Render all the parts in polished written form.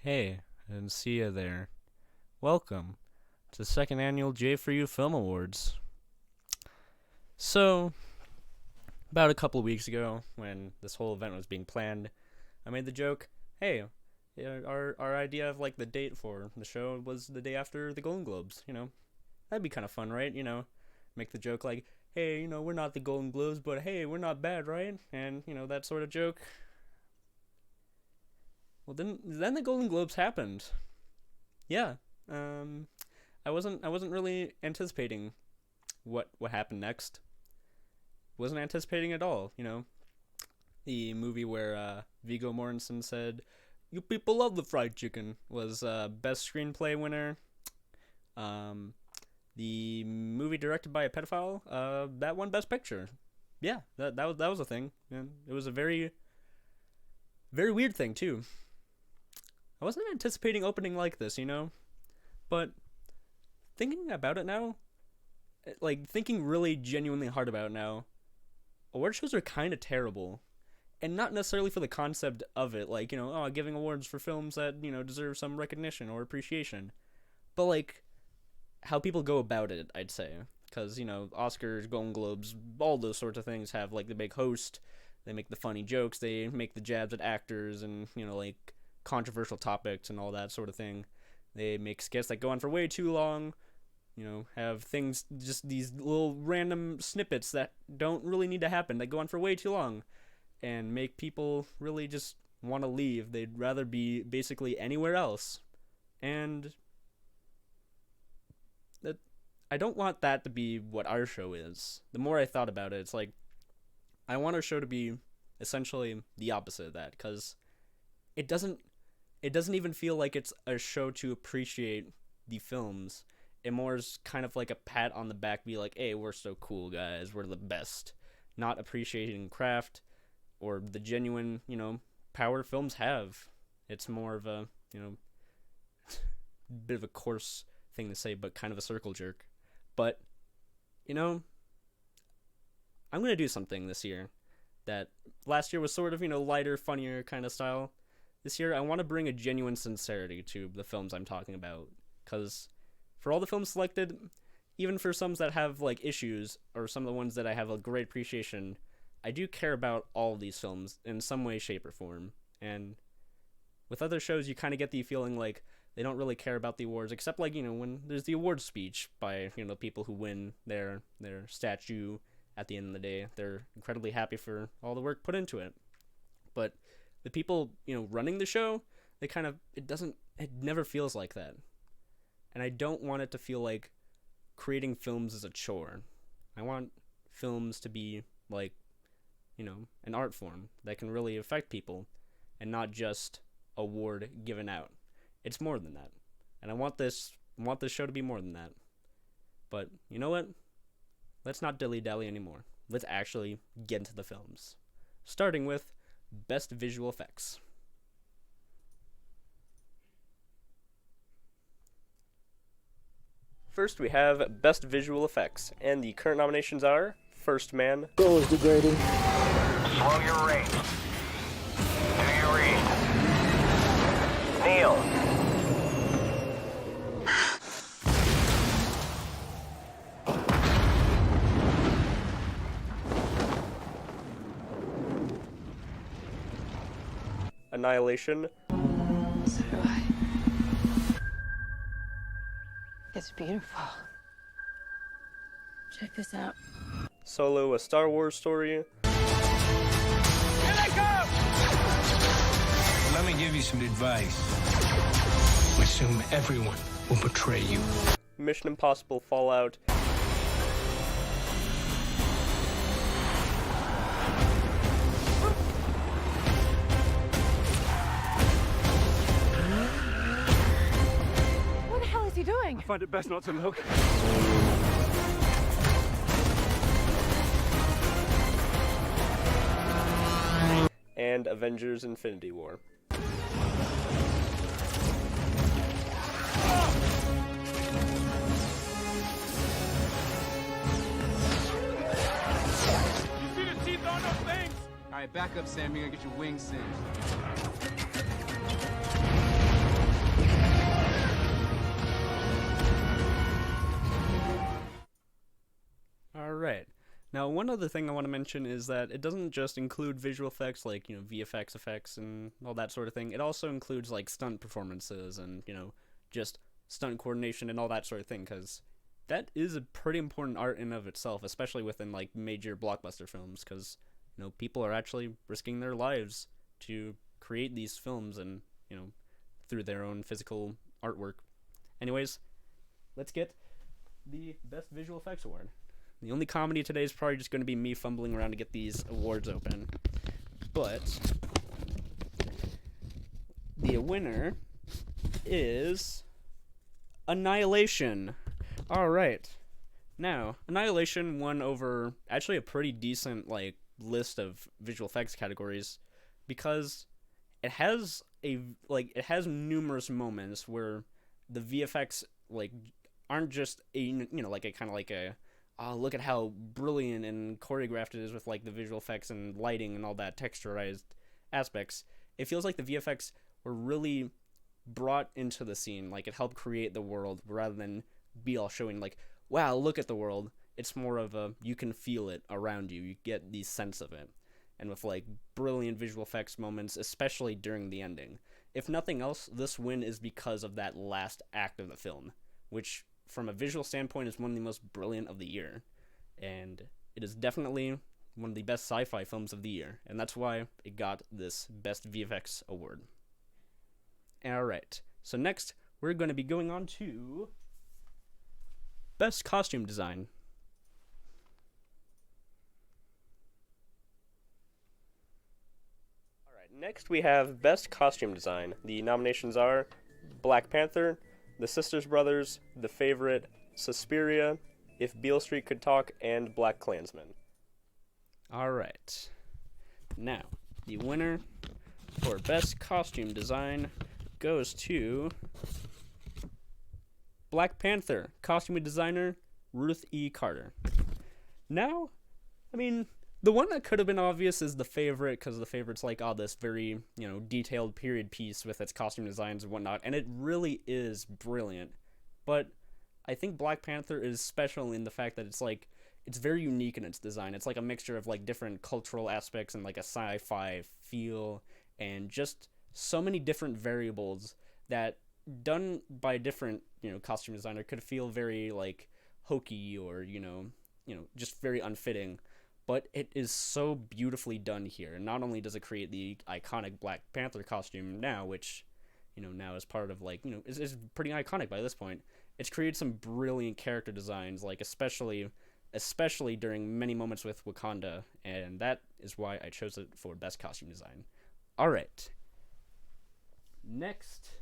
Hey, I didn't see you there. Welcome to the second annual J4U Film Awards. So, about a couple of weeks ago, when this whole event was being planned, I made the joke, hey, our idea of like the date for the show was the day after the Golden Globes, That'd be kind of fun, right? Make the joke like, hey, we're not the Golden Globes, but hey, we're not bad, right? And, that sort of joke. Well, then the Golden Globes happened. Yeah. I wasn't really anticipating what happened next. Wasn't anticipating at all, The movie where Viggo Mortensen said, "You people love the fried chicken," was best screenplay winner. The movie directed by a pedophile, that won best picture. Yeah, that was a thing. And it was a very, very weird thing too. I wasn't anticipating opening like this, But thinking about it now, like thinking really genuinely hard about it now, award shows are kind of terrible. And not necessarily for the concept of it, like, giving awards for films that, deserve some recognition or appreciation. But, like, how people go about it, I'd say. Because, Oscars, Golden Globes, all those sorts of things have, like, the big host. They make the funny jokes. They make the jabs at actors and, like, controversial topics and all that sort of thing. They make skits that go on for way too long. Have things, just these little random snippets that don't really need to happen, that go on for way too long. And make people really just want to leave. They'd rather be basically anywhere else. And that I don't want that to be what our show is. The more I thought about it, it's like, I want our show to be essentially the opposite of that, because it doesn't even feel like it's a show to appreciate the films. It more is kind of like a pat on the back, be like, hey, we're so cool, guys, we're the best. Not appreciating craft or the genuine, power films have. It's more of a, bit of a coarse thing to say, but kind of a circle jerk. But, I'm going to do something this year that last year was sort of, lighter, funnier kind of style. This year, I want to bring a genuine sincerity to the films I'm talking about. Because for all the films selected, even for some that have, like, issues, or some of the ones that I have a great appreciation, I do care about all of these films in some way, shape, or form. And with other shows, you kind of get the feeling like they don't really care about the awards, except like, when there's the awards speech by, people who win their statue at the end of the day. They're incredibly happy for all the work put into it. But the people, running the show, it never feels like that. And I don't want it to feel like creating films is a chore. I want films to be like, an art form that can really affect people and not just a award given out. It's more than that. And I want this show to be more than that. But you know what? Let's not dilly-dally anymore. Let's actually get into the films. Starting with Best Visual Effects. First we have Best Visual Effects, and the current nominations are First Man. Goal is degrading. Slow your rate. Do you read? Kneel. Annihilation. So do I. It's beautiful. Check this out. Solo, A Star Wars Story. Here they come! Let me give you some advice. Assume everyone will betray you. Mission Impossible Fallout. What the hell is he doing? I find it best not to look. And Avengers Infinity War. Alright, back up, Sam. You're gonna get your wings singed. Now, one other thing I want to mention is that it doesn't just include visual effects, like, VFX effects and all that sort of thing. It also includes, like, stunt performances and, just stunt coordination and all that sort of thing, because that is a pretty important art in of itself, especially within, like, major blockbuster films, because, people are actually risking their lives to create these films and, through their own physical artwork. Anyways, let's get the Best Visual Effects Award. The only comedy today is probably just going to be me fumbling around to get these awards open. But the winner is Annihilation. Alright. Now, Annihilation won over actually a pretty decent list of visual effects categories because it has numerous moments where the VFX aren't just look at how brilliant and choreographed it is with the visual effects and lighting and all that texturized aspects. It feels like the VFX were really brought into the scene, it helped create the world rather than Beale showing wow, look at the world. It's more of a you can feel it around you. You get the sense of it. And with brilliant visual effects moments, especially during the ending. If nothing else, this win is because of that last act of the film, which from a visual standpoint is one of the most brilliant of the year, and it is definitely one of the best sci-fi films of the year, and that's why it got this Best VFX award. Alright, so next we're going to be going on to Best Costume Design. Alright, next we have Best Costume Design. The nominations are Black Panther, The Sisters Brothers, The Favorite, Suspiria, If Beale Street Could Talk, and Black Klansman. Alright. Now, the winner for Best Costume Design goes to Black Panther, costume designer Ruth E. Carter. Now, the one that could have been obvious is The Favorite, because The Favorite's this very, detailed period piece with its costume designs and whatnot, and it really is brilliant. But I think Black Panther is special in the fact that it's very unique in its design. It's a mixture of different cultural aspects and a sci-fi feel, and just so many different variables that done by a different, costume designer could feel very hokey or, just very unfitting. But it is so beautifully done here. And not only does it create the iconic Black Panther costume now, which, now is part of, is pretty iconic by this point. It's created some brilliant character designs, especially during many moments with Wakanda. And that is why I chose it for Best Costume Design. Alright. Next,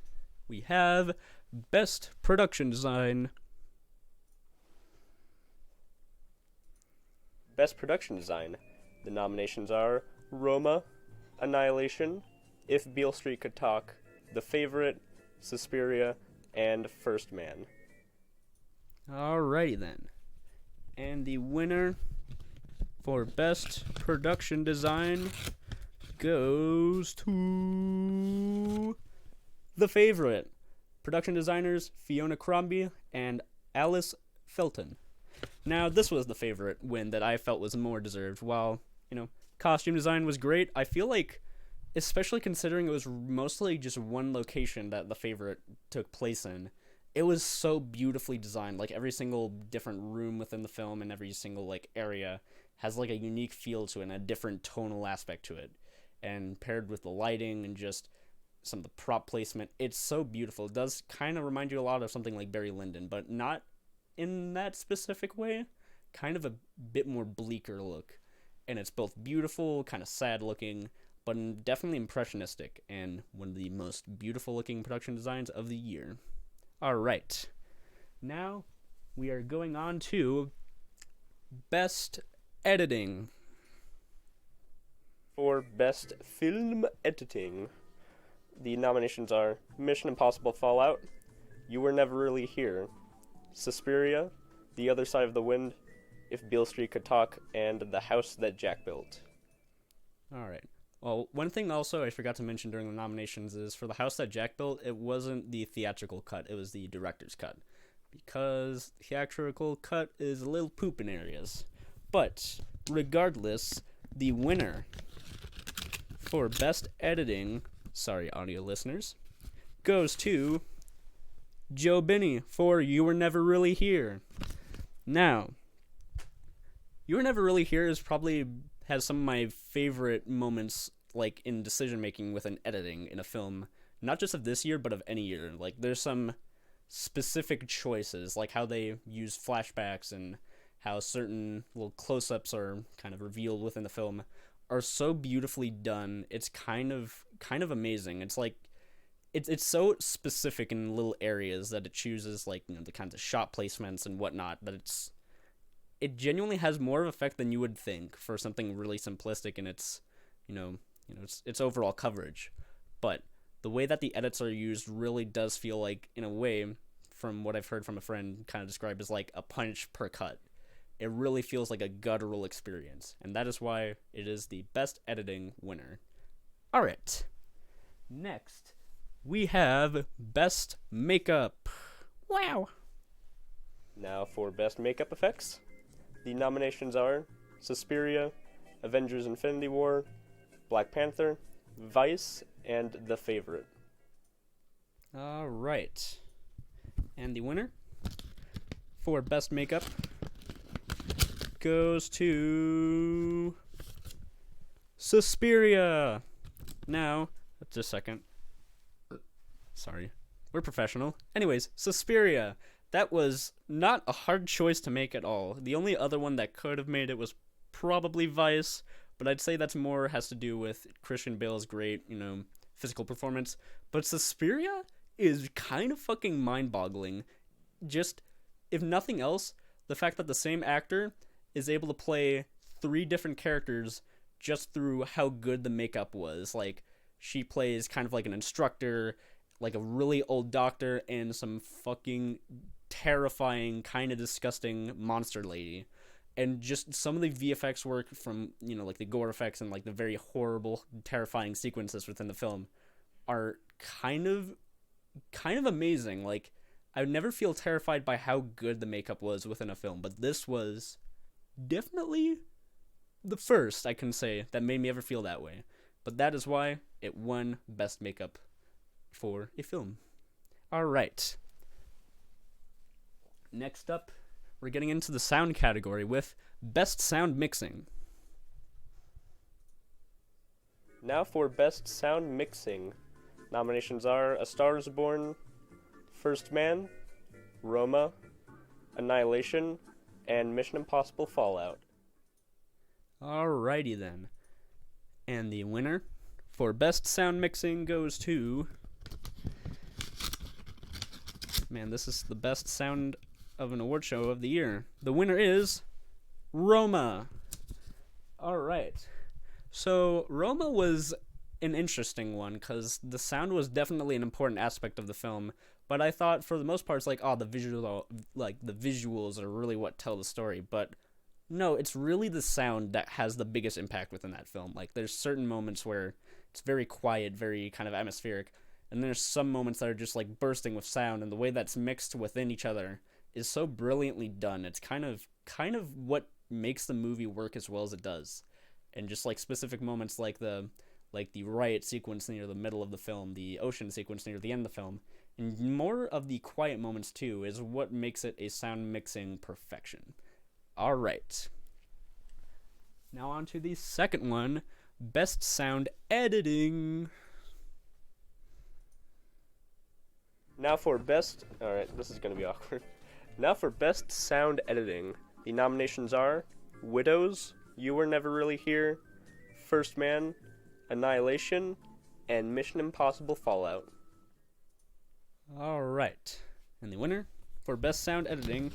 we have Best Production Design. Best Production Design. The nominations are Roma, Annihilation, If Beale Street Could Talk, The Favorite, Suspiria, and First Man. Alrighty then. And the winner for Best Production Design goes to The Favorite. Production designers Fiona Crombie and Alice Felton. Now, this was The Favorite win that I felt was more deserved. While, costume design was great, I feel especially considering it was mostly just one location that The Favorite took place in, it was so beautifully designed. Every single different room within the film and every single, area has, a unique feel to it and a different tonal aspect to it. And paired with the lighting and just some of the prop placement, it's so beautiful. It does kind of remind you a lot of something like Barry Lyndon, but not in that specific way. Kind of a bit more bleaker look. And it's both beautiful, kind of sad looking, but definitely impressionistic, and one of the most beautiful looking production designs of the year. Alright. Now, we are going on to Best Editing. For Best Film Editing, the nominations are Mission Impossible Fallout, You Were Never Really Here, Suspiria, The Other Side of the Wind, If Beale Street Could Talk, and The House That Jack Built. Alright. Well, one thing also I forgot to mention during the nominations is for The House That Jack Built, it wasn't the theatrical cut, it was the director's cut. Because the theatrical cut is a little poop in areas. But regardless, the winner for best editing, sorry audio listeners, goes to Joe Binney for You Were Never Really Here. Now, You Were Never Really Here has some of my favorite moments, like, in decision making with an editing in a film, not just of this year, but of any year. Like, there's some specific choices, like how they use flashbacks and how certain little close-ups are kind of revealed within the film, are so beautifully done. It's kind of amazing. It's like it's so specific in little areas that it chooses, like, you know, the kinds of shot placements and whatnot, that it genuinely has more of effect than you would think for something really simplistic in its, its overall coverage. But the way that the edits are used really does feel like, in a way, from what I've heard from a friend, kind of described as like a punch per cut. It really feels like a guttural experience, and that is why it is the best editing winner. Alright, next we have best makeup. Wow! Now for best makeup effects, the nominations are Suspiria, Avengers Infinity War, Black Panther, Vice, and The Favorite. Alright, and the winner for best makeup goes to Suspiria. Now, just a second. Sorry, we're professional. Anyways, Suspiria. That was not a hard choice to make at all. The only other one that could have made it was probably Vice, but I'd say that's more has to do with Christian Bale's great, physical performance. But Suspiria is kind of fucking mind-boggling. Just, if nothing else, the fact that the same actor is able to play 3 different characters just through how good the makeup was. Like, she plays kind of like an instructor, like a really old doctor, and some fucking terrifying, kind of disgusting monster lady. And just some of the VFX work from, like the gore effects and like the very horrible, terrifying sequences within the film are kind of amazing. Like, I would never feel terrified by how good the makeup was within a film, but this was definitely the first, I can say, that made me ever feel that way. But that is why it won best makeup for a film. Alright. Next up, we're getting into the sound category with best sound mixing. Now for best sound mixing. Nominations are A Star is Born, First Man, Roma, Annihilation, and Mission Impossible Fallout. Alrighty then. And the winner for best sound mixing goes to... Man, this is the best sound of an award show of the year. The winner is Roma. Alright. So, Roma was an interesting one, because the sound was definitely an important aspect of the film, but I thought for the most part it's like, the visuals are really what tell the story, but no, it's really the sound that has the biggest impact within that film. Like, there's certain moments where it's very quiet, very kind of atmospheric, and there's some moments that are just like bursting with sound, and the way that's mixed within each other is so brilliantly done. It's kind of what makes the movie work as well as it does. And just like specific moments like the riot sequence near the middle of the film, the ocean sequence near the end of the film, and more of the quiet moments too, is what makes it a sound mixing perfection. Alright. Now on to the second one, best sound editing. Now for best... Alright, this is going to be awkward. Now for best sound editing. The nominations are Widows, You Were Never Really Here, First Man, Annihilation, and Mission Impossible Fallout. Alright. And the winner for best sound editing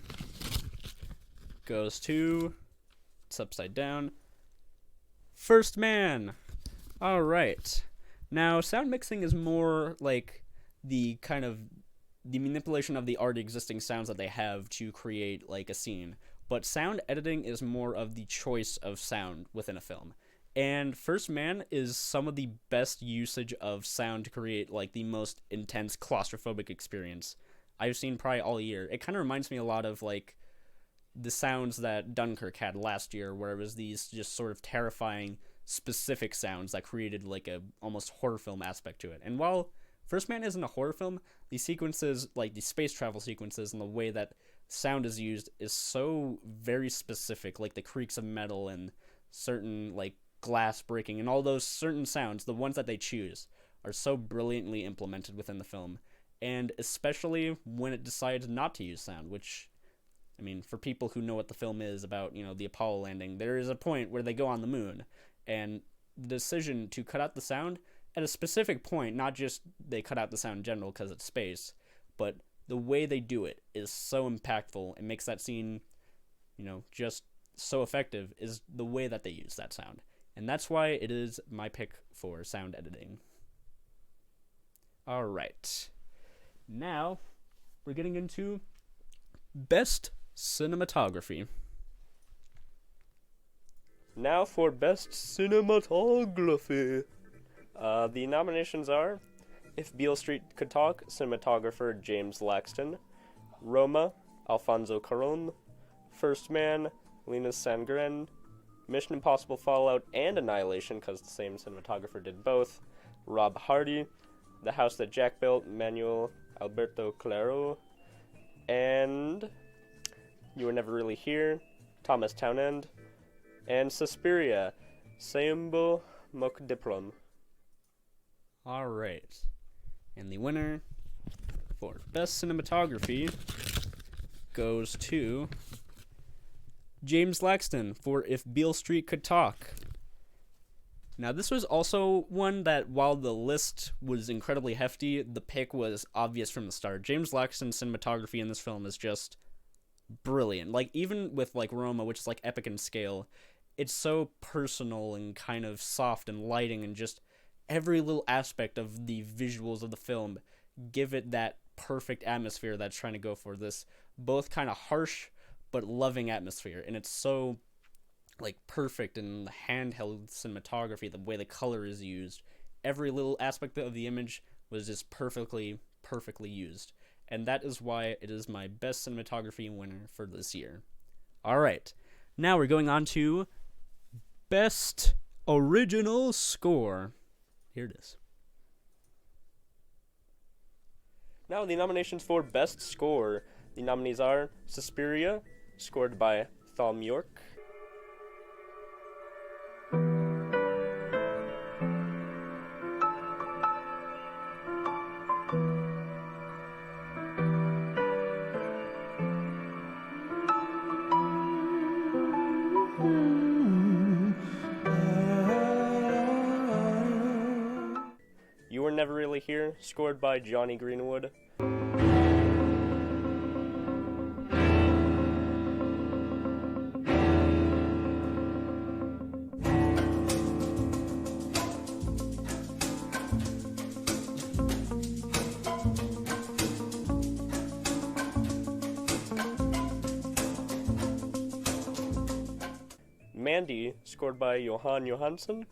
goes to... It's upside down. First Man. Alright. Now, sound mixing is more like the kind of the manipulation of the already existing sounds that they have to create like a scene. But sound editing is more of the choice of sound within a film. And First Man is some of the best usage of sound to create like the most intense claustrophobic experience I've seen probably all year. It kind of reminds me a lot of like the sounds that Dunkirk had last year, where it was these just sort of terrifying specific sounds that created like a almost horror film aspect to it. And while First Man isn't a horror film, the sequences, like the space travel sequences and the way that sound is used is so very specific, like the creaks of metal and certain like glass breaking and all those certain sounds, the ones that they choose are so brilliantly implemented within the film. And especially when it decides not to use sound, which, I mean, for people who know what the film is about, you know, the Apollo landing, there is a point where they go on the moon, and the decision to cut out the sound at a specific point, not just they cut out the sound in general because it's space, but the way they do it is so impactful and makes that scene, you know, just so effective, is the way that they use that sound. And that's why it is my pick for sound editing. Alright. Now, we're getting into Best Cinematography. Now for Best Cinematography. The nominations are If Beale Street Could Talk, cinematographer James Laxton; Roma, Alfonso Cuaron; First Man, Lynne Sandgren; Mission Impossible Fallout and Annihilation, because the same cinematographer did both, Rob Hardy; The House That Jack Built, Manuel Alberto Claro; and You Were Never Really Here, Thomas Townend; and Suspiria, Seumbo Mokdiplom. Alright. And the winner for Best Cinematography goes to James Laxton for If Beale Street Could Talk. Now, this was also one that, while the list was incredibly hefty, the pick was obvious from the start. James Laxton's cinematography in this film is just brilliant. Like, even with, like, Roma, which is, like, epic in scale, it's so personal and kind of soft and lighting, and just every little aspect of the visuals of the film give it that perfect atmosphere that's trying to go for this both kind of harsh but loving atmosphere. And it's so, like, perfect in the handheld cinematography, the way the color is used. Every little aspect of the image was just perfectly used. And that is why it is my Best Cinematography winner for this year. Alright, now we're going on to Best Original Score. Here it is. Now, the nominations for Best Score. The nominees are Suspiria, scored by Thom Yorke; You Were Never Really Here, scored by Johnny Greenwood; Mandy, scored by Johan Johansson;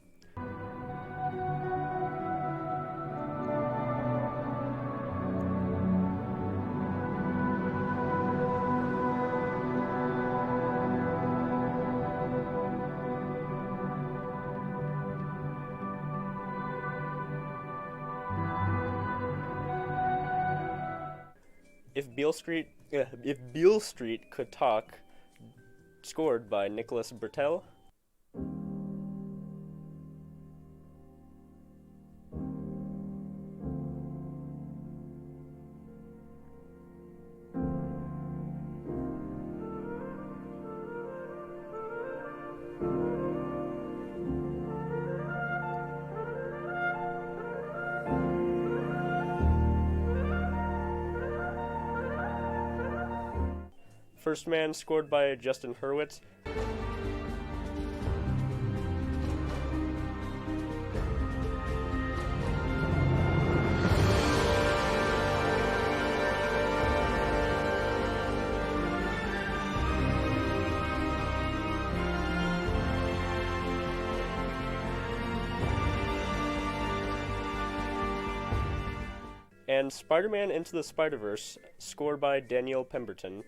If Beale Street Could Talk, scored by Nicholas Bertel; First Man, scored by Justin Hurwitz; and Spider-Man Into the Spiderverse, scored by Daniel Pemberton.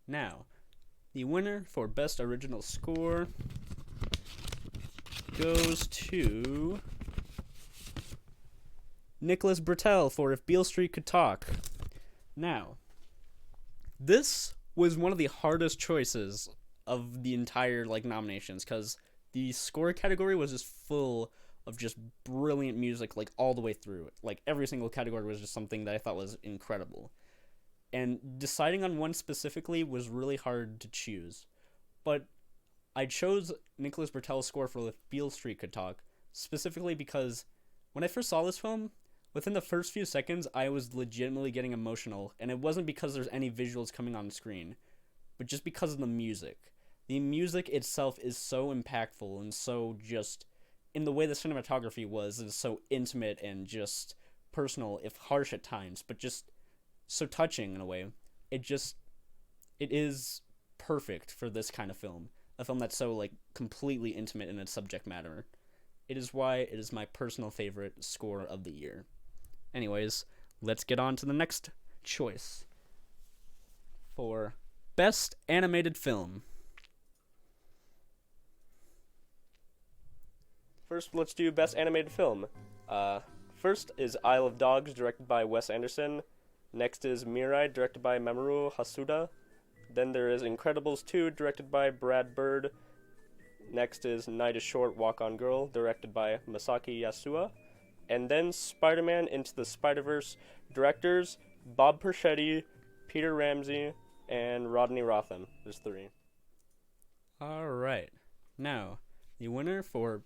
Now, the winner for Best Original Score goes to Nicholas Britell for If Beale Street Could Talk. Now, this was one of the hardest choices of the entire nominations, because the score category was just full of just brilliant music all the way through. Every single category was just something that I thought was incredible. And deciding on one specifically was really hard to choose. But I chose Nicholas Britell's score for If Beale Street Could Talk, specifically because when I first saw this film, within the first few seconds, I was legitimately getting emotional, and it wasn't because there's any visuals coming on screen, but just because of the music. The music itself is so impactful and so just, in the way the cinematography was, is so intimate and just personal, if harsh at times, but just so touching in a way. It is perfect for this kind of film. A film that's so completely intimate in its subject matter. It is why it is my personal favorite score of the year. Anyways, let's get on to the next choice for Best Animated Film. First, let's do Best Animated Film. First is Isle of Dogs, directed by Wes Anderson. Next is Mirai, directed by Mamoru Hosoda. Then there is Incredibles 2, directed by Brad Bird. Next is Night is Short, Walk on Girl, directed by Masaki Yasuda. And then Spider-Man Into the Spiderverse, directors Bob Persichetti, Peter Ramsay, and Rodney Rotham. There's 3. Alright. Now, the winner for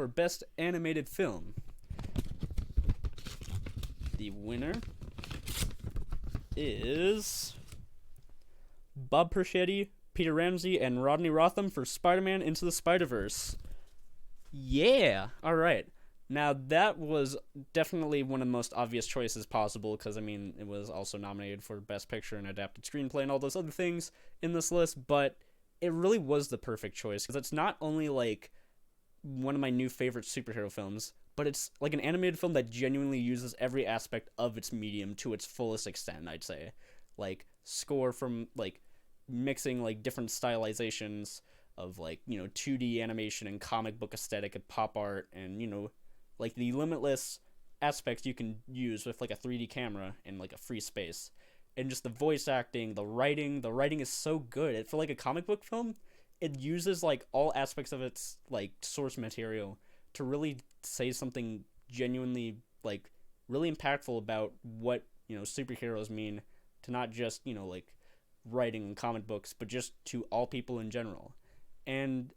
Best Animated Film. The winner is Bob Persichetti, Peter Ramsay, and Rodney Rotham for Spider-Man Into the Spider-Verse. Yeah! Alright. Now, that was definitely one of the most obvious choices possible, because, it was also nominated for Best Picture and Adapted Screenplay and all those other things in this list, but it really was the perfect choice, because it's not only, one of my new favorite superhero films, but it's, an animated film that genuinely uses every aspect of its medium to its fullest extent, I'd say. Score from, mixing, different stylizations of, 2D animation and comic book aesthetic and pop art and, the limitless aspects you can use with, a 3D camera in, a free space. And just the voice acting, the writing is so good. For, a comic book film, it uses, all aspects of its, source material to really say something genuinely, really impactful about what, superheroes mean to not just, writing comic books, but just to all people in general. And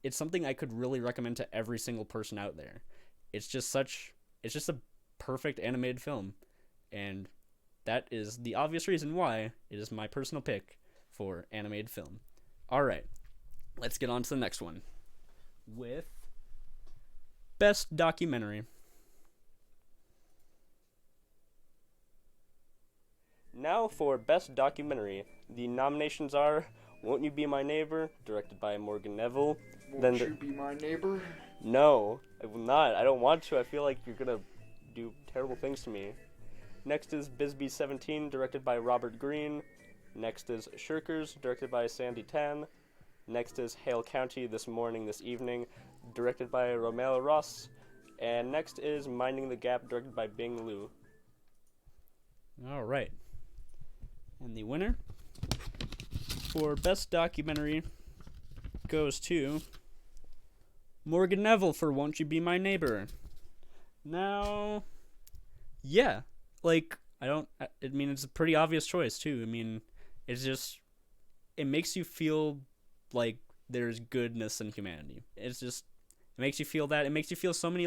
it's something I could really recommend to every single person out there. It's just a perfect animated film. And that is the obvious reason why it is my personal pick for animated film. Alright, let's get on to the next one. With Best Documentary. Now for Best Documentary, the nominations are Won't You Be My Neighbor, directed by Morgan Neville. Won't you be my neighbor? No, I will not. I don't want to. I feel like you're gonna do terrible things to me. Next is Bisbee 17, directed by Robert Greene. Next is Shirkers, directed by Sandy Tan. Next is Hale County, This Morning, This Evening, directed by Romeo Ross. And next is Minding the Gap, directed by Bing Liu. Alright. And the winner for Best Documentary goes to Morgan Neville for Won't You Be My Neighbor. Now, yeah, it's a pretty obvious choice, too. It makes you feel like there's goodness in humanity. It makes you feel that. It makes you feel so many,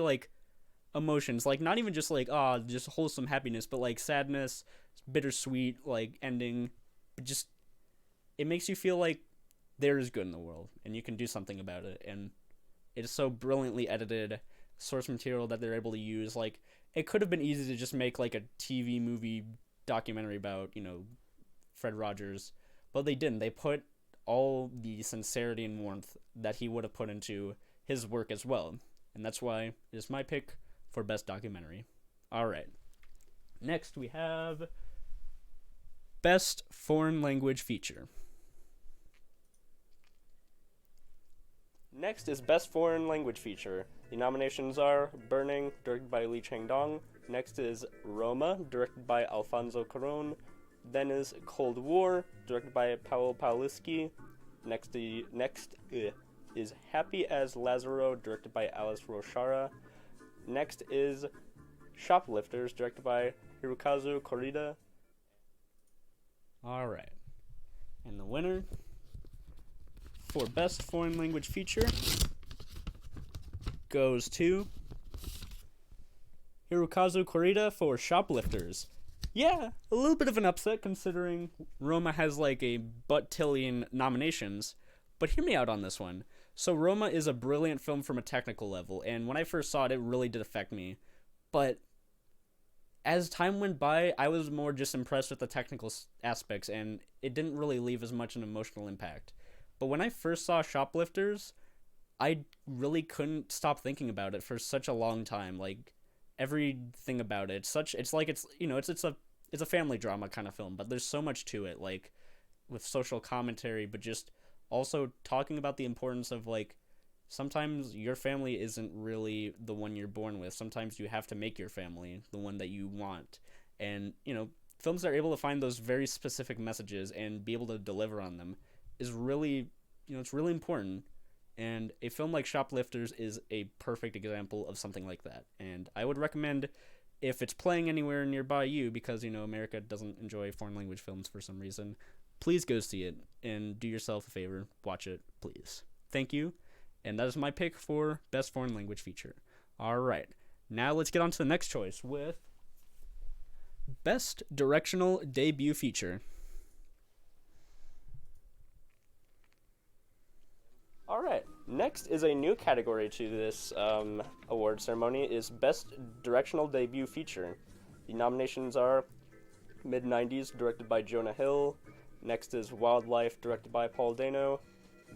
emotions. Not even just, just wholesome happiness, but, sadness, bittersweet, ending. But just, it makes you feel like there is good in the world, and you can do something about it. And it is so brilliantly edited source material that they're able to use. It could have been easy to just make, a TV movie documentary about, Fred Rogers. But they didn't. They put all the sincerity and warmth that he would have put into his work as well. And that's why it is my pick for Best Documentary. Alright. Next, we have Best Foreign Language Feature. Next is Best Foreign Language Feature. The nominations are Burning, directed by Lee Chang-dong. Next is Roma, directed by Alfonso Cuaron. Then is Cold War, directed by Paweł Pawlicki. Next is Happy as Lazaro, directed by Alice Roshara. Next is Shoplifters, directed by Hirokazu Korida. Alright. And the winner for Best Foreign Language Feature goes to Hirokazu Korida for Shoplifters. Yeah, a little bit of an upset considering Roma has like a butt-tillion nominations, but hear me out on this one. So Roma is a brilliant film from a technical level, and when I first saw it, it really did affect me. But as time went by, I was more just impressed with the technical aspects, and it didn't really leave as much an emotional impact. But when I first saw Shoplifters, I really couldn't stop thinking about it for such a long time. Like, everything about it, it's a family drama kind of film, but there's so much to it, like with social commentary, but just also talking about the importance of like sometimes your family isn't really the one you're born with. Sometimes you have to make your family the one that you want. And, films that are able to find those very specific messages and be able to deliver on them is really, it's really important. And a film like Shoplifters is a perfect example of something like that. And I would recommend, if it's playing anywhere nearby you, because, America doesn't enjoy foreign language films for some reason, please go see it and do yourself a favor. Watch it, please. Thank you. And that is my pick for Best Foreign Language Feature. All right. Now let's get on to the next choice with Best Directional Debut Feature. All right. Next is a new category to this award ceremony, is Best Directional Debut Feature. The nominations are Mid-90s, directed by Jonah Hill. Next is Wildlife, directed by Paul Dano.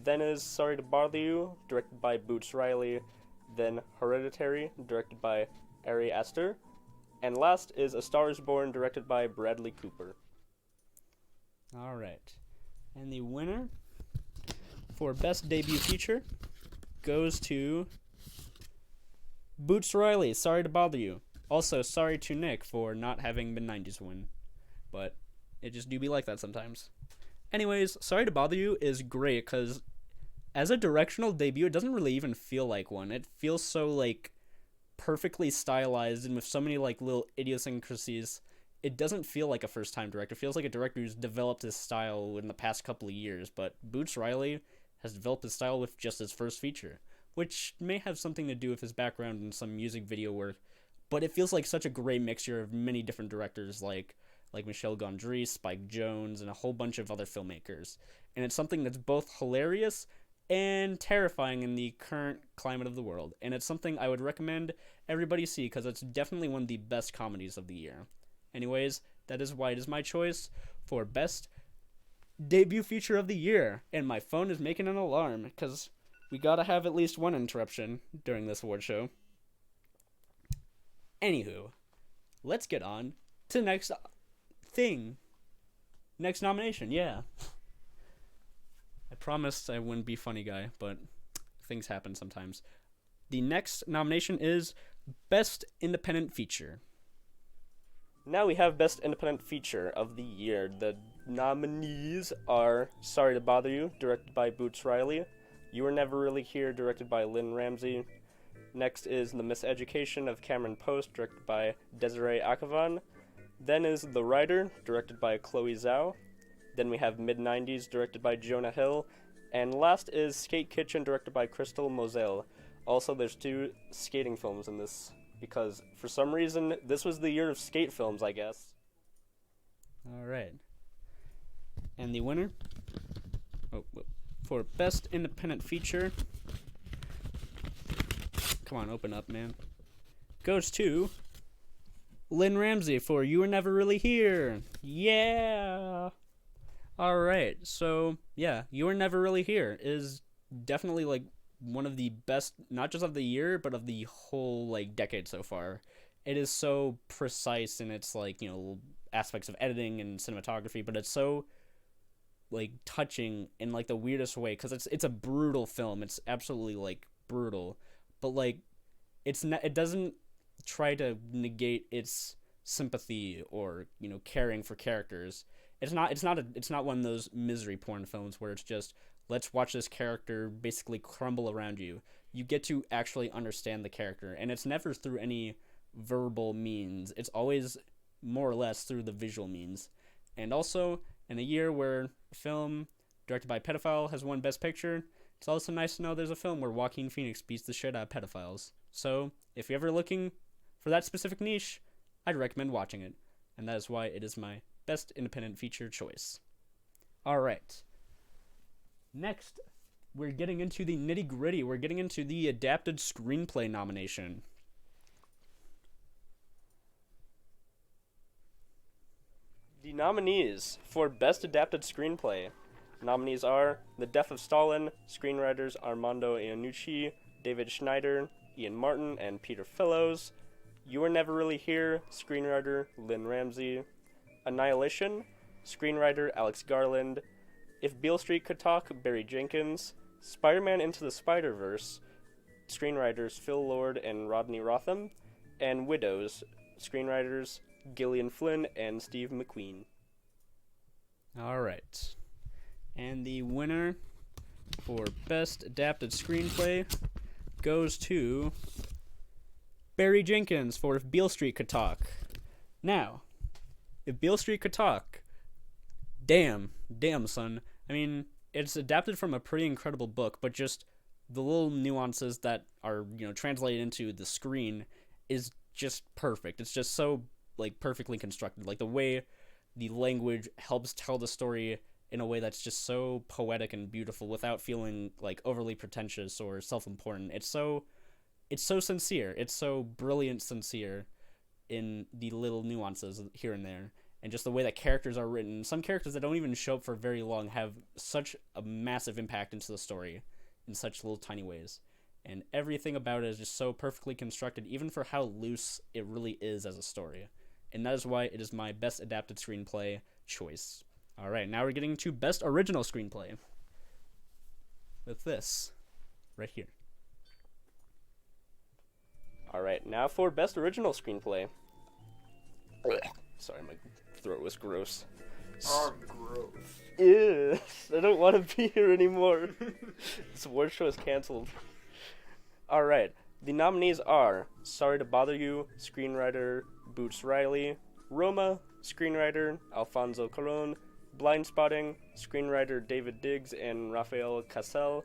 Then is Sorry to Bother You, directed by Boots Riley. Then Hereditary, directed by Ari Aster. And last is A Star is Born, directed by Bradley Cooper. All right. And the winner for Best Debut Feature goes to Boots Riley, Sorry to Bother You. Also, sorry to Nick for not having Mid-90s win. But it just do be like that sometimes. Anyways, Sorry to Bother You is great because as a directional debut, it doesn't really even feel like one. It feels so, like, perfectly stylized and with so many, like, little idiosyncrasies. It doesn't feel like a first-time director. It feels like a director who's developed his style in the past couple of years. But Boots Riley has developed his style with just his first feature, which may have something to do with his background in some music video work. But it feels like such a great mixture of many different directors, like Michel Gondry, Spike Jonze, and a whole bunch of other filmmakers. And it's something that's both hilarious and terrifying in the current climate of the world. And it's something I would recommend everybody see because it's definitely one of the best comedies of the year. Anyways, that is why it is my choice for Best Debut Feature of the Year. And my phone is making an alarm because we gotta have at least one interruption during this award show. Anywho, let's get on to the next thing. Next nomination, yeah. I promised I wouldn't be funny guy, but things happen sometimes. The next nomination is Best Independent Feature. Now we have Best Independent Feature of the Year. The nominees are Sorry to Bother You, directed by Boots Riley. You Were Never Really Here, directed by Lynne Ramsay. Next is The Miseducation of Cameron Post, directed by Desiree Akhavan. Then is The Rider, directed by Chloe Zhao. Then we have Mid-90s, directed by Jonah Hill. And last is Skate Kitchen, directed by Crystal Moselle. Also, there's 2 skating films in this, because for some reason, this was the year of skate films, I guess. Alright. And the winner for Best Independent Feature, come on, open up, man, goes to Lynne Ramsay for You Were Never Really Here. Yeah! Alright, so, yeah, You Were Never Really Here is definitely, like, one of the best, not just of the year, but of the whole, like, decade so far. it is so precise in its, like, aspects of editing and cinematography, but it's so, like, touching in, like, the weirdest way, because it's a brutal film. It's absolutely, like, brutal, but, like, it doesn't try to negate its sympathy or, caring for characters. It's not one of those misery porn films where it's just, let's watch this character basically crumble around you. You get to actually understand the character, and it's never through any verbal means. It's always more or less through the visual means. And also, in a year where a film directed by a pedophile has won Best Picture, it's also nice to know there's a film where Joaquin Phoenix beats the shit out of pedophiles. So, if you're ever looking for that specific niche, I'd recommend watching it. And that is why it is my best independent feature choice. Alright. Next, we're getting into the nitty-gritty. We're getting into the adapted screenplay nomination. The nominees for Best Adapted Screenplay. Nominees are The Death of Stalin, screenwriters Armando Iannucci, David Schneider, Ian Martin, and Peter Fellows. You Were Never Really Here, screenwriter Lynne Ramsay. Annihilation, screenwriter Alex Garland. If Beale Street Could Talk, Barry Jenkins. Spider-Man Into the Spiderverse, screenwriters Phil Lord and Rodney Rotham. And Widows, screenwriters Gillian Flynn and Steve McQueen. Alright. And the winner for Best Adapted Screenplay goes to Barry Jenkins for If Beale Street Could Talk. Now, If Beale Street Could Talk, damn, son. I mean, it's adapted from a pretty incredible book, but just the little nuances that are, translated into the screen is just perfect. It's just so, like, perfectly constructed. Like, the way the language helps tell the story in a way that's just so poetic and beautiful without feeling, like, overly pretentious or self-important. It's so sincere. It's so brilliant sincere in the little nuances here and there. And just the way that characters are written. Some characters that don't even show up for very long have such a massive impact into the story in such little tiny ways. And everything about it is just so perfectly constructed, even for how loose it really is as a story. And that is why it is my best adapted screenplay choice. Alright, now we're getting to best original screenplay. With this, right here. Alright, now for best original screenplay. Sorry, my throat was gross. Oh, gross. Ew, I don't want to be here anymore. This award show is canceled. Alright, the nominees are Sorry to Bother You, screenwriter Boots Riley, Roma, screenwriter Alfonso Cuaron, Blindspotting, screenwriter David Diggs and Rafael Casel,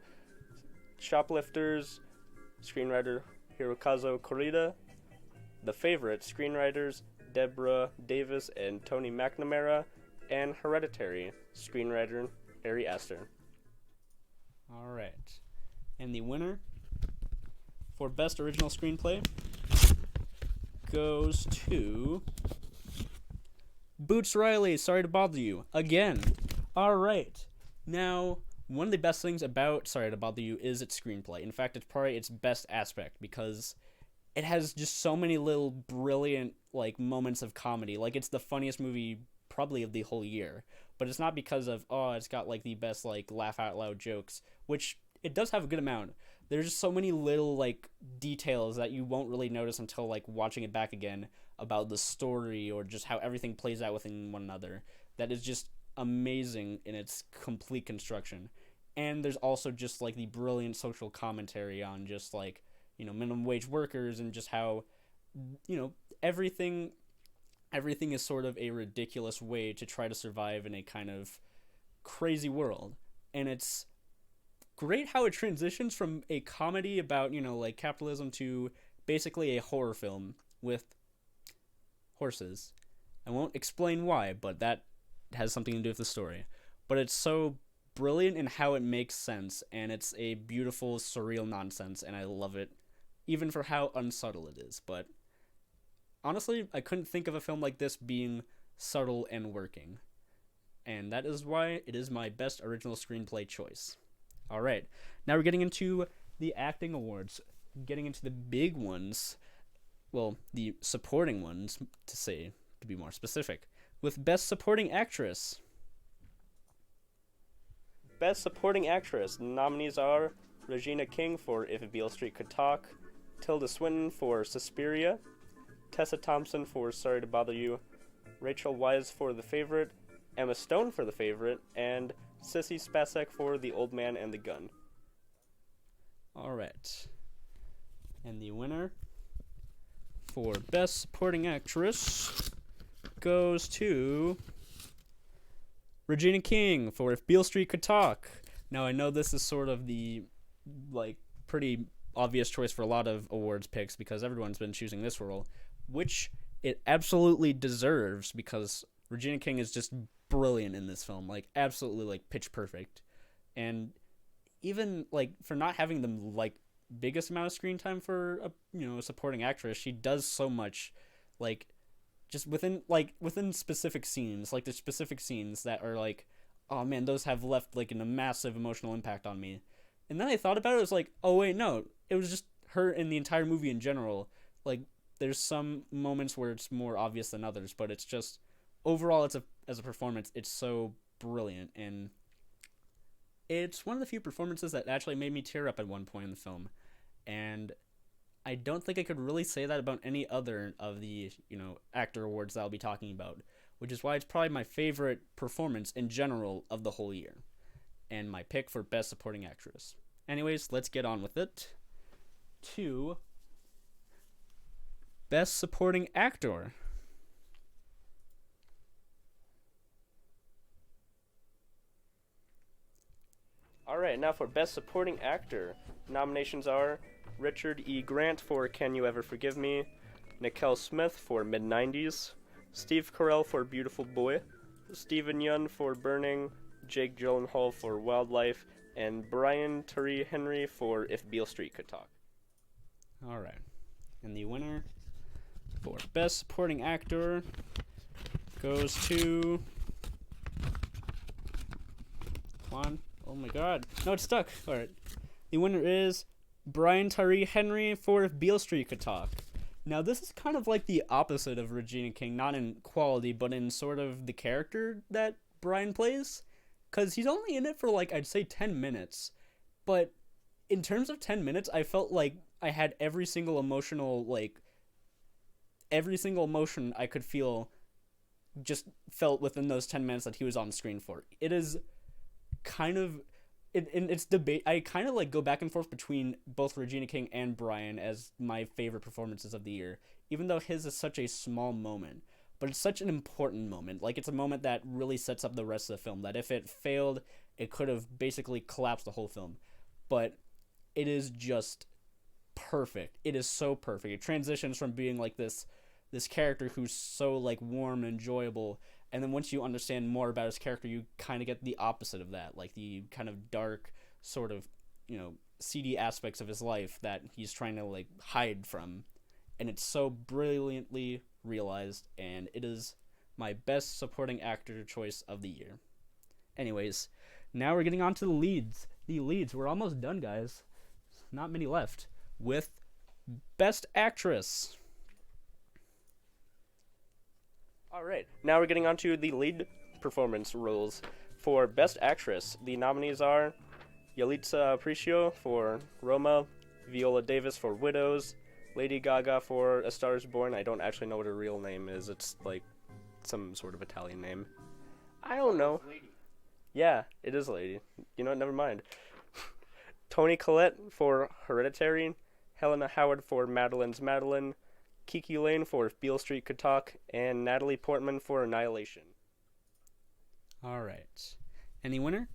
Shoplifters, screenwriter Hirokazu Korida, The Favorite, screenwriters Deborah Davis and Tony McNamara, and Hereditary, screenwriter Ari Aster. Alright. And the winner for Best Original Screenplay goes to Boots Riley, Sorry to Bother You, again. Alright. Now, one of the best things about Sorry to Bother You is its screenplay. In fact, it's probably its best aspect, because it has just so many little brilliant, like, moments of comedy. Like, it's the funniest movie probably of the whole year. But it's not because of, it's got, like, the best, like, laugh-out-loud jokes, which it does have a good amount. There's just so many little, like, details that you won't really notice until, like, watching it back again about the story or just how everything plays out within one another. That is just amazing in its complete construction. And there's also just, like, the brilliant social commentary on just, like, minimum wage workers and just how, everything is sort of a ridiculous way to try to survive in a kind of crazy world. And it's great how it transitions from a comedy about, like, capitalism to basically a horror film with horses. I won't explain why, but that has something to do with the story. But it's so brilliant in how it makes sense, and it's a beautiful, surreal nonsense, and I love it, even for how unsubtle it is. But honestly, I couldn't think of a film like this being subtle and working. And that is why it is my best original screenplay choice. Alright, now we're getting into the acting awards. Getting into the big ones. well, the supporting ones, to be more specific, with Best Supporting Actress. Best Supporting Actress nominees are Regina King for If Beale Street Could Talk, Tilda Swinton for Suspiria, Tessa Thompson for Sorry to Bother You, Rachel Weisz for The Favorite, Emma Stone for The Favorite, and Sissy Spacek for The Old Man and the Gun. Alright. And the winner for Best Supporting Actress goes to Regina King for If Beale Street Could Talk. Now, I know this is sort of the, pretty obvious choice for a lot of awards picks because everyone's been choosing this role, which it absolutely deserves because Regina King is just brilliant in this film. Absolutely, pitch perfect. And even, for not having the, biggest amount of screen time for a supporting actress, she does so much, just within specific scenes, the specific scenes that are oh man, those have left a massive emotional impact on me. And then I thought about it, it was oh wait, no, it was just her in the entire movie in general. There's some moments where it's more obvious than others, but it's just overall, as a performance, it's so brilliant, and it's one of the few performances that actually made me tear up at one point in the film. And I don't think I could really say that about any other of the, actor awards that I'll be talking about, which is why it's probably my favorite performance in general of the whole year, and my pick for Best Supporting Actress. Anyways, let's get on with it. To Best Supporting Actor. Alright, now for Best Supporting Actor, nominations are Richard E. Grant for Can You Ever Forgive Me, Nickel Smith for Mid-90s, Steve Carell for Beautiful Boy, Stephen Yeun for Burning, Jake Gyllenhaal for Wildlife, and Brian Tyree Henry for If Beale Street Could Talk. Alright, and the winner for Best Supporting Actor goes to... Come on. Oh my god. No, it's stuck. Alright. The winner is Brian Tyree Henry for If Beale Street Could Talk. Now, this is kind of the opposite of Regina King, not in quality, but in sort of the character that Brian plays. Because he's only in it for, I'd say 10 minutes. But in terms of 10 minutes, I felt I had every single emotional, every single emotion I could feel just felt within those 10 minutes that he was on screen for. It is kind of... It's debate. I kind of go back and forth between both Regina King and Brian as my favorite performances of the year, even though his is such a small moment. But it's such an important moment. It's a moment that really sets up the rest of the film, that if it failed, it could have basically collapsed the whole film. But it is just perfect. It is so perfect. It transitions from being this character who's so warm and enjoyable, and then once you understand more about his character, you kind of get the opposite of that, the kind of dark, sort of, seedy aspects of his life that he's trying to, hide from. And it's so brilliantly realized, and it is my Best Supporting Actor choice of the year. Anyways, now we're getting on to the leads. We're almost done, guys. Not many left. With Best Actress. Alright, now we're getting on to the lead performance roles. For Best Actress, the nominees are Yalitza Aparicio for Roma, Viola Davis for Widows, Lady Gaga for A Star Is Born. I don't actually know what her real name is. It's some sort of Italian name. I don't know. Yeah, it is a lady. You know what? Never mind. Toni Collette for Hereditary, Helena Howard for Madeline's Madeline, Kiki Lane for If Beale Street Could Talk, and Natalie Portman for Annihilation. Alright. And the winner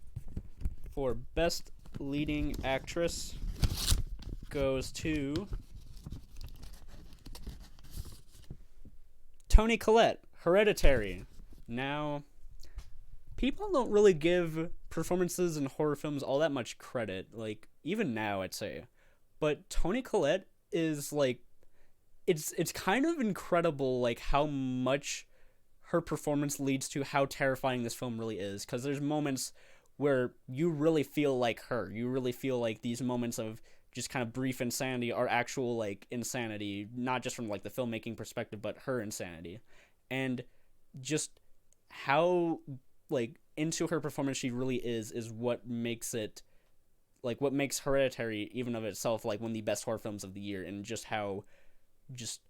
for Best Leading Actress goes to Toni Collette, Hereditary. Now, people don't really give performances in horror films all that much credit, even now, I'd say. But Toni Collette is, it's kind of incredible, how much her performance leads to how terrifying this film really is. Because there's moments where you really feel like her. You really feel these moments of just kind of brief insanity are actual like insanity, not just from like the filmmaking perspective, but her insanity. And just how like into her performance she really is what makes it like what makes Hereditary even of itself like one of the best horror films of the year. And just how just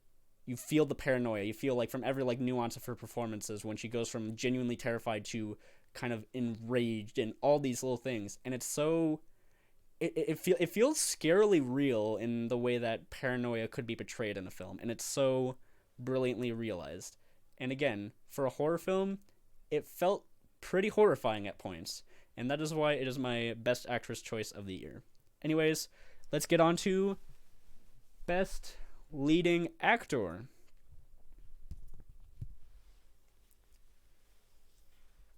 you feel the paranoia, you feel like from every like nuance of her performances when she goes from genuinely terrified to kind of enraged and all these little things. And it's so it feels scarily real in the way that paranoia could be portrayed in a film, and it's so brilliantly realized. And again, for a horror film, it felt pretty horrifying at points, and that is why it is my best actress choice of the year. Anyways, let's get on to best leading actor.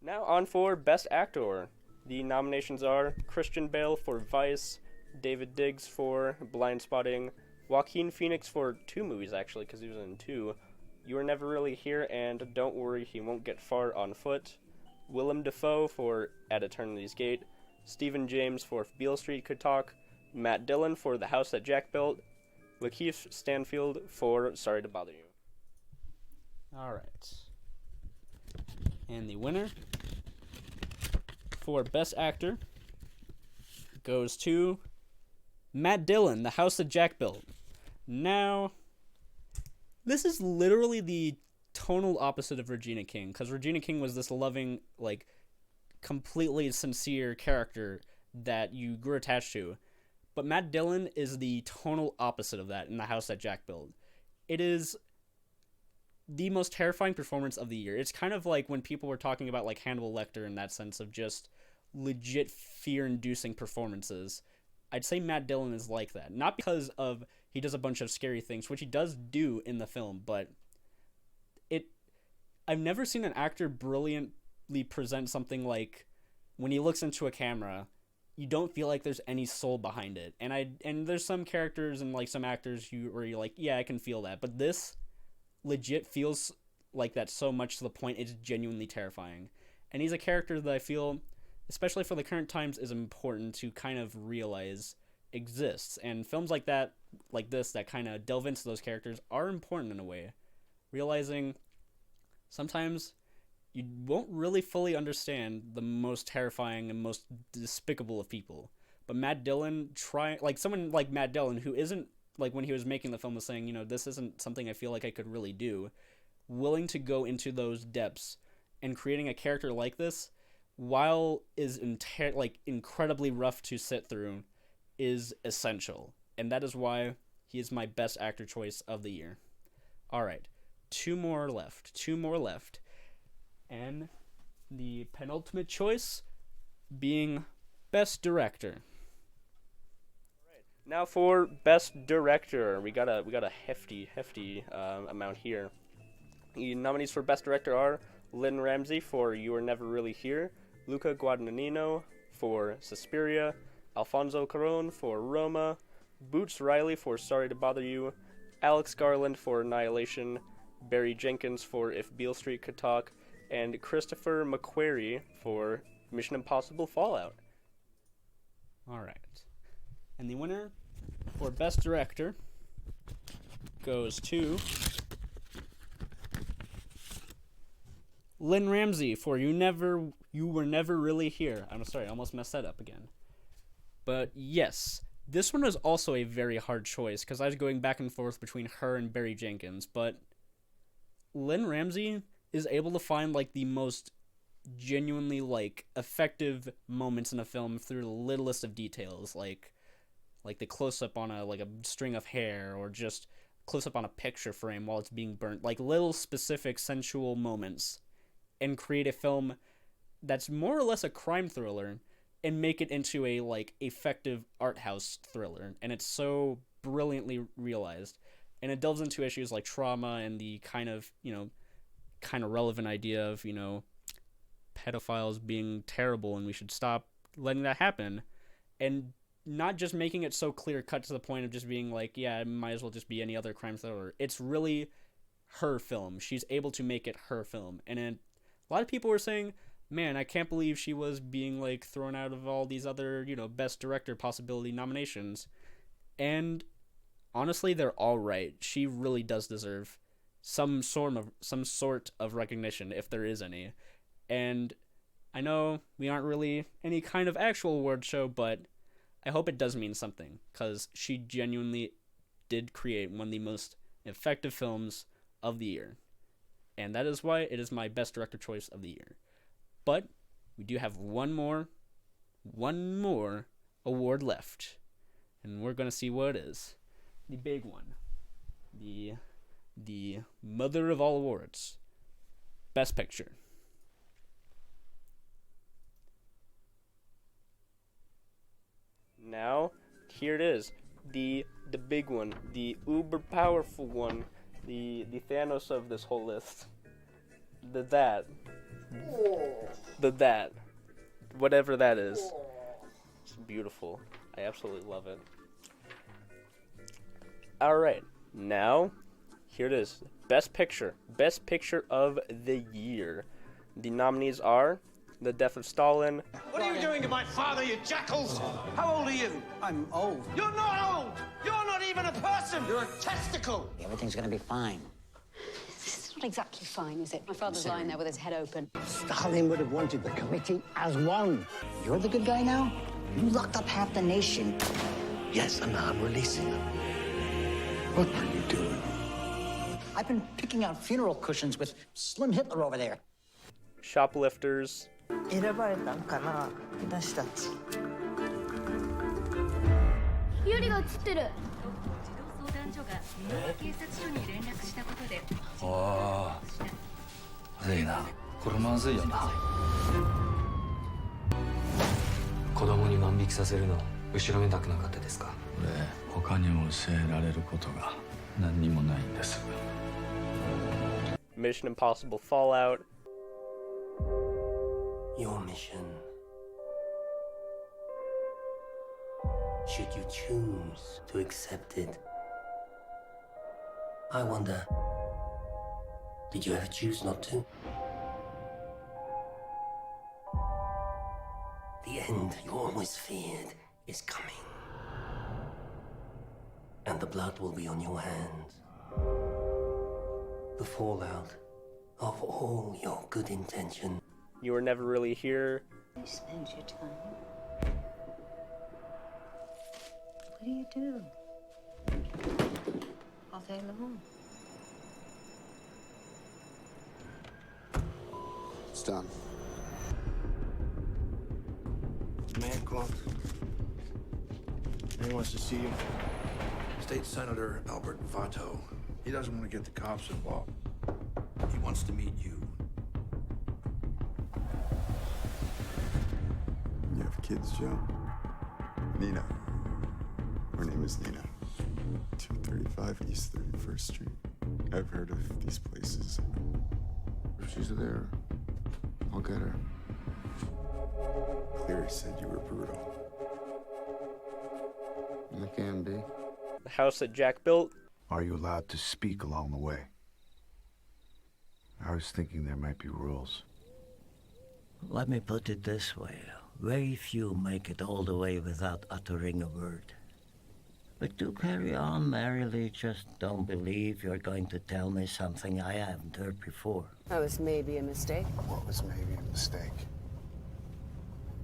Now on for best actor. The nominations are Christian Bale for Vice, David Diggs for Blindspotting, Joaquin Phoenix for 2 movies actually, because he was in 2, You Were Never Really Here and Don't Worry, He Won't Get Far on Foot, Willem Dafoe for At Eternity's Gate, Stephen James for If Beale Street Could Talk, Matt Dillon for The House That Jack Built, LaKeith Stanfield for Sorry to Bother You. Alright. And the winner for Best Actor goes to Matt Dillon, The House That Jack Built. Now, this is literally the tonal opposite of Regina King, because Regina King was this loving, like, completely sincere character that you grew attached to. But Matt Dillon is the tonal opposite of that in The House That Jack Built. It is the most terrifying performance of the year. It's kind of like when people were talking about like Hannibal Lecter in that sense of just legit fear-inducing performances. I'd say Matt Dillon is like that. Not because of he does a bunch of scary things, which he does do in the film, but I've never seen an actor brilliantly present something like when he looks into a camera, you don't feel like there's any soul behind it. And there's some characters and like some actors where you're like, yeah, I can feel that. But this legit feels like that so much to the point it's genuinely terrifying. And he's a character that I feel, especially for the current times, is important to kind of realize exists. And films like that, like this, that kind of delve into those characters are important in a way. Realizing sometimes you won't really fully understand the most terrifying and most despicable of people. But Matt Dillon, someone like Matt Dillon, who isn't, like when he was making the film was saying, this isn't something I feel like I could really do, willing to go into those depths and creating a character like this, while is incredibly rough to sit through, is essential. And that is why he is my best actor choice of the year. Alright, two more left. And the penultimate choice being best director. Now for Best Director, we got a hefty amount here. The nominees for Best Director are Lynne Ramsay for You Were Never Really Here, Luca Guadagnino for Suspiria, Alfonso Cuaron for Roma, Boots Riley for Sorry to Bother You, Alex Garland for Annihilation, Barry Jenkins for If Beale Street Could Talk, and Christopher McQuarrie for Mission Impossible Fallout. Alright. And the winner for Best Director goes to Lynne Ramsay for You Were Never Really Here. I'm sorry, I almost messed that up again. But yes, this one was also a very hard choice because I was going back and forth between her and Barry Jenkins, but Lynne Ramsay is able to find like the most genuinely like effective moments in a film through the littlest of details, like the close-up on a string of hair, or just close-up on a picture frame while it's being burnt, like little specific sensual moments, and create a film that's more or less a crime thriller and make it into a like effective art house thriller. And it's so brilliantly realized, and it delves into issues like trauma and the kind of relevant idea of pedophiles being terrible and we should stop letting that happen, and not just making it so clear cut to the point of just being like, yeah, it might as well just be any other crime thriller. It's really her film. She's able to make it her film. And a lot of people were saying, man, I can't believe she was being like thrown out of all these other, best director possibility nominations. And honestly, they're all right. She really does deserve some sort of recognition, if there is any. And I know we aren't really any kind of actual award show, but I hope it does mean something, because she genuinely did create one of the most effective films of the year. And that is why it is my best director choice of the year. But we do have one more award left. And we're going to see what it is. The big one. The mother of all awards. Best Picture. Now, here it is. The big one. The uber powerful one. The Thanos of this whole list. The that. Whatever that is. It's beautiful. I absolutely love it. Alright, now, here it is. Best Picture. Best Picture of the year. The nominees are The Death of Stalin. What are you doing to my father, you jackals? How old are you? I'm old. You're not old! You're not even a person! You're a testicle! Everything's gonna be fine. This is not exactly fine, is it? My father's lying there with his head open. Stalin would have wanted the committee as one. You're the good guy now? You locked up half the nation. Yes, and now I'm releasing them. What are you doing? I've been picking out funeral cushions with Slim Hitler over there. Shoplifters. 選ばれたんかな私たちユリが映ってる児童相談所が警察署に連絡したことでああまずいなこれまずいよな子供に万引きさせるの後ろめたくなかったですか俺他に教えられることが何にもないんです Mission Impossible Fallout. Your mission, should you choose to accept it, I wonder, did you ever choose not to? The end you always feared is coming, and the blood will be on your hands. The fallout of all your good intentions. You Were Never Really Here. You spend your time. What do you do? All day long. It's done. Man, Clark. He wants to see you. State Senator Albert Vato. He doesn't want to get the cops involved. He wants to meet you. You have kids, Joe? Nina. Her name is Nina. 235 East 31st Street. I've heard of these places. If she's there, I'll get her. Cleary said you were brutal. I can be. The house that Jack built. Are you allowed to speak along the way? I was thinking there might be rules. Let me put it this way. Very few make it all the way without uttering a word. But do carry on merrily. Just don't believe you're going to tell me something I haven't heard before. That was maybe a mistake. What was maybe a mistake?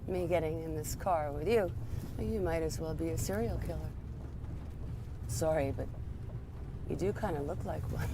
Me getting in this car with you. You might as well be a serial killer. Sorry, but you do kind of look like one.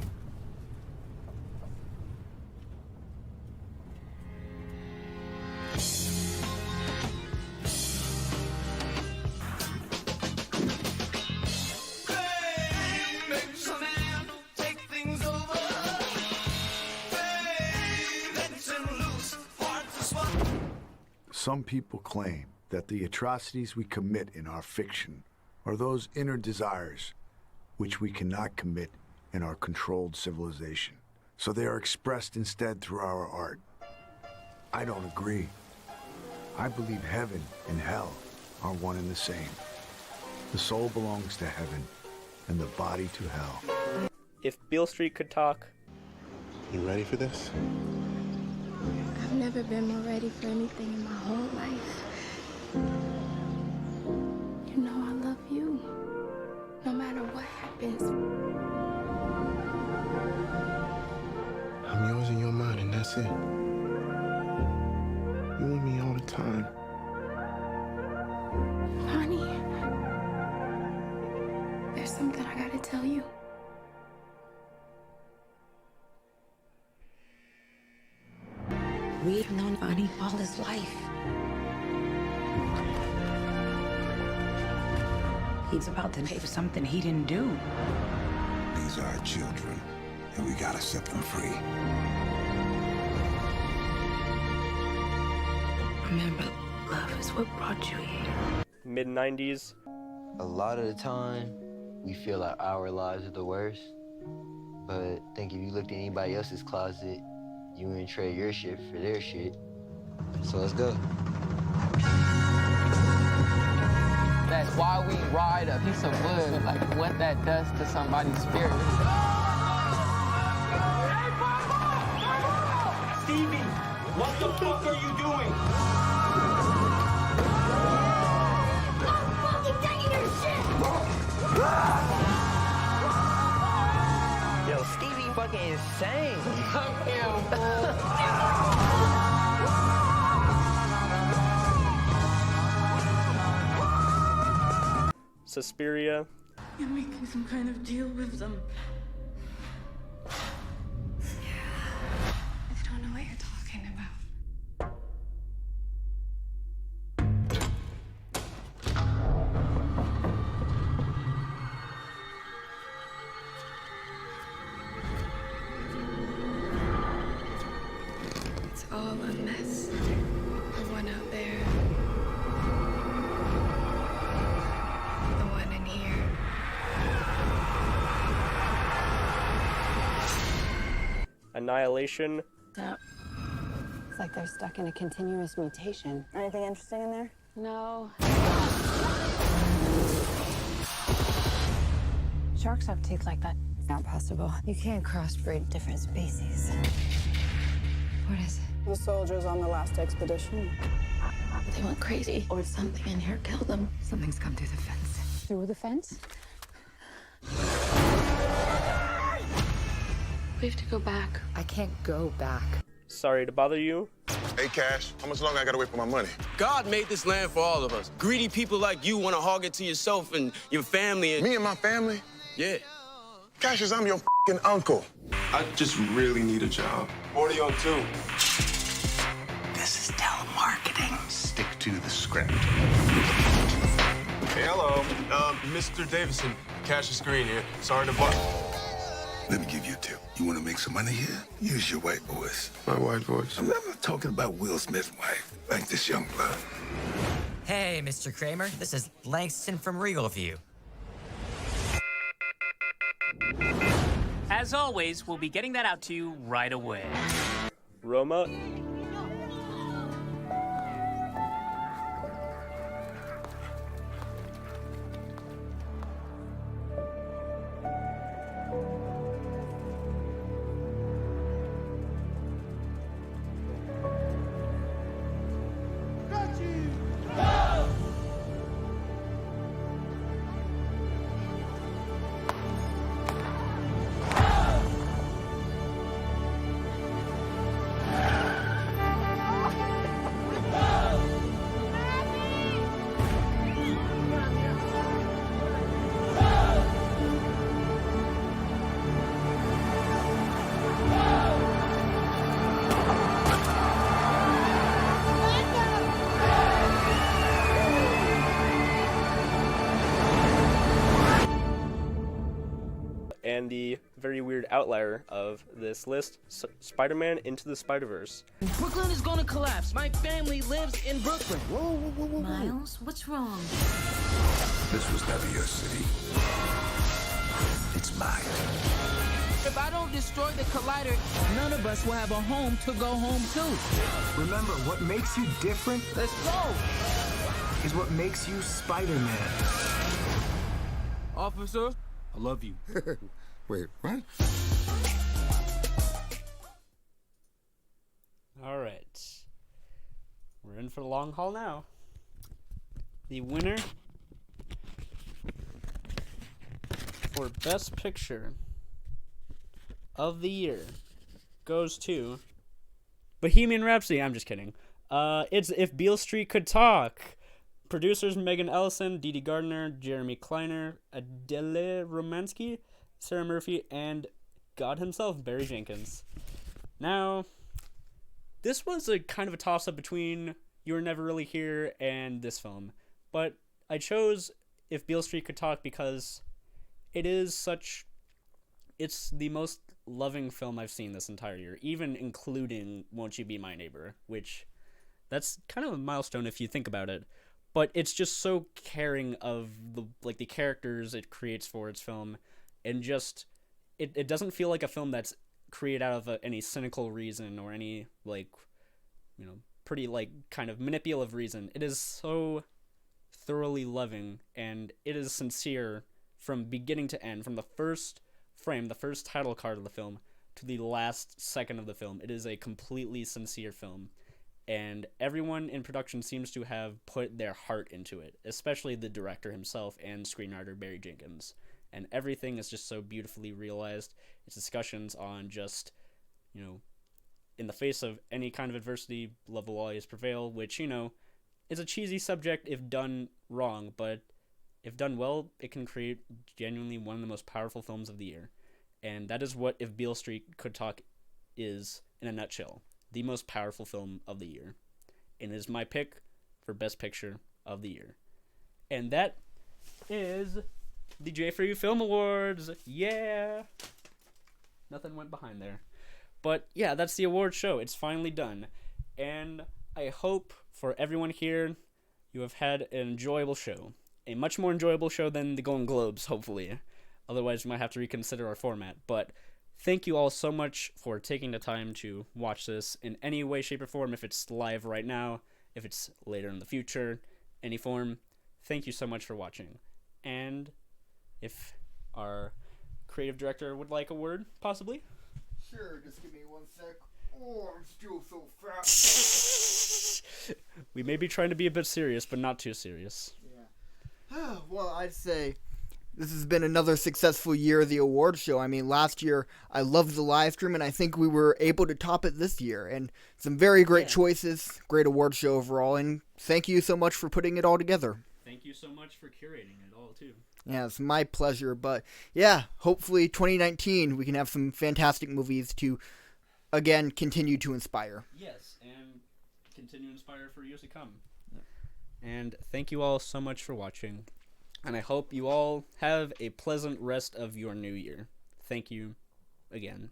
Some people claim that the atrocities we commit in our fiction are those inner desires which we cannot commit in our controlled civilization. So they are expressed instead through our art. I don't agree. I believe heaven and hell are one and the same. The soul belongs to heaven and the body to hell. If Beale Street Could Talk. You ready for this? I've never been more ready for anything in my whole life. You know I love you. is. I'm yours and you're mine, and that's it. You and me all the time. Honey, there's something I gotta tell you. We've known Bonnie all his life. He's about to pay for something he didn't do. These are our children, and we gotta set them free. Remember, love is what brought you here. Mid-90s. A lot of the time, we feel like our lives are the worst. But I think if you looked at anybody else's closet, you wouldn't trade your shit for their shit. So let's go. That's why we ride a piece of wood, like what that does to somebody's spirit. Stevie, what the fuck are you doing? I'm fucking taking your shit! Yo, Stevie fucking insane. Fuck him. Suspiria. You're making some kind of deal with them. I don't know what you're talking about. It's all a mess. The one out there. The one in here. Annihilation. Yeah. It's like they're stuck in a continuous mutation. Anything interesting in there? No. Sharks have teeth like that. It's not possible. You can't crossbreed different species. What is it? The soldiers on the last expedition. They went crazy, or something in here killed them. Something's come through the fence. Through the fence? We have to go back. I can't go back. Sorry to bother you. Hey, Cash, how much longer I gotta wait for my money? God made this land for all of us. Greedy people like you want to hog it to yourself and your family. And... Me and my family? Yeah. Cassius, I'm your f***ing uncle. I just really need a job. 40 on 2. This is telemarketing. Stick to the script. Hey, hello. Mr. Davison, Cassius Green here. Sorry to bother. Let me give you a tip. You want to make some money here? Use your white voice. My white voice? I'm never talking about Will Smith's wife, like this young blood. Hey, Mr. Kramer. This is Langston from Regal View. As always, we'll be getting that out to you right away. Roma. And the very weird outlier of this list, Spider-Man Into the Spiderverse. Brooklyn is gonna collapse. My family lives in Brooklyn. Whoa. Miles, what's wrong? This was never your city. It's mine. If I don't destroy the collider, none of us will have a home to go home to. Remember, what makes you different Let's go! is what makes you Spider-Man. Officer, I love you. Wait, what? All right. We're in for the long haul now. The winner for Best Picture of the year goes to Bohemian Rhapsody. I'm just kidding. It's If Beale Street Could Talk. Producers Megan Ellison, Dee Dee Gardner, Jeremy Kleiner, Adele Romansky, Sarah Murphy, and God himself, Barry Jenkins. Now, this was a kind of a toss-up between You Were Never Really Here and this film. But I chose If Beale Street Could Talk because it's the most loving film I've seen this entire year, even including Won't You Be My Neighbor, which that's kind of a milestone if you think about it. But it's just so caring of the characters it creates for its film, and just it doesn't feel like a film that's created out of any cynical reason or any pretty kind of manipulative reason. It is so thoroughly loving, and it is sincere from beginning to end, from the first frame, the first title card of the film, to the last second of the film. It is a completely sincere film. And everyone in production seems to have put their heart into it, especially the director himself and screenwriter Barry Jenkins. And everything is just so beautifully realized. Its discussions on just, in the face of any kind of adversity, love will always prevail, which, is a cheesy subject if done wrong, but if done well, it can create genuinely one of the most powerful films of the year. And that is what If Beale Street Could Talk is in a nutshell. The most powerful film of the year. And it is my pick for Best Picture of the year. And that is the J4U Film Awards. Yeah! Nothing went behind there. But yeah, that's the award show. It's finally done. And I hope for everyone here, you have had an enjoyable show. A much more enjoyable show than the Golden Globes, hopefully. Otherwise, we might have to reconsider our format. But thank you all so much for taking the time to watch this in any way, shape, or form. If it's live right now, if it's later in the future, any form, thank you so much for watching. And if our creative director would like a word, possibly? Sure, just give me 1 sec. Oh, I'm still so fat. We may be trying to be a bit serious, but not too serious. Yeah. Well, I'd say this has been another successful year of the award show. I mean, last year I loved the live stream, and I think we were able to top it this year. And some very great choices, great award show overall, and thank you so much for putting it all together. Thank you so much for curating it all, too. Yeah, it's my pleasure. But yeah, hopefully 2019 we can have some fantastic movies to, again, continue to inspire. Yes, and continue to inspire for years to come. Yeah. And thank you all so much for watching. And I hope you all have a pleasant rest of your new year. Thank you again.